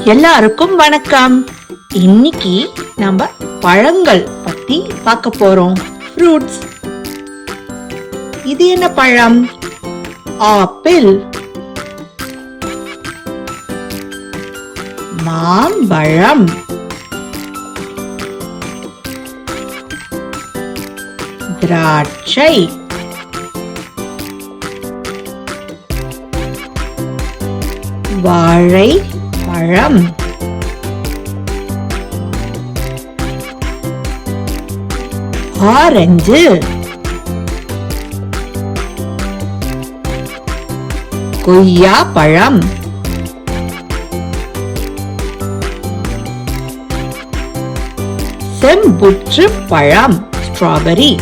எல்லாருக்கும் வணக்கம். இன்னைக்கு நம்ம பழங்கள் பத்தி பார்க்க போறோம். ஃப்ரூட்ஸ். இது என்ன பழம்? ஆப்பிள். மாம்பழம். திராட்சை. வாழை பழம். ஆரஞ்சு. கொய்யா பழம். செம்புற்று பழம் ஸ்ட்ராபெரி.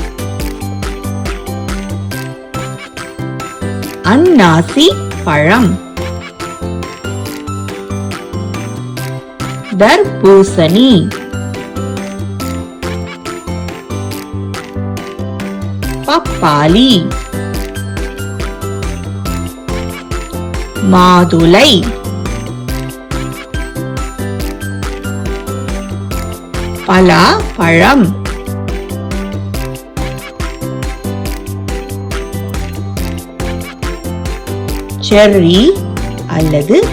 அன்னாசி பழம். தர்பூசணி. பப்பாளி. மாதுளை. பலாப்பழம். செர்ரி அல்லது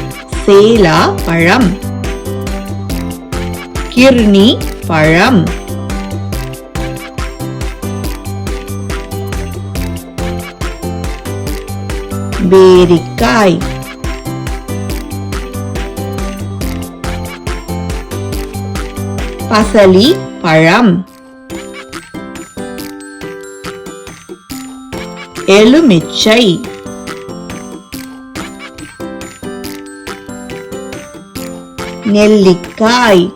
சேலா பழம். கிர்னி பழம். பேரிக்காய். பசலி பழம். எலுமிச்சை. நெல்லிக்காய்.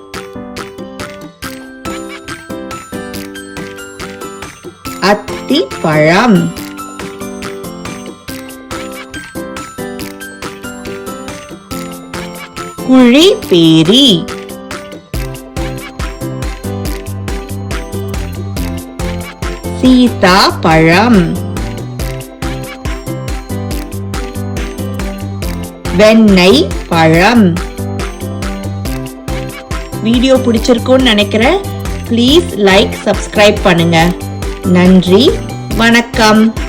அத்திப்பழம். குழிப்பேரி. சீதாப்பழம். வெண்ணெய் பழம். வீடியோ பிடிச்சிருக்கும்னு நினைக்கிறேன். ப்ளீஸ் லைக், சப்ஸ்கிரைப் பண்ணுங்க. நன்றி, வணக்கம்.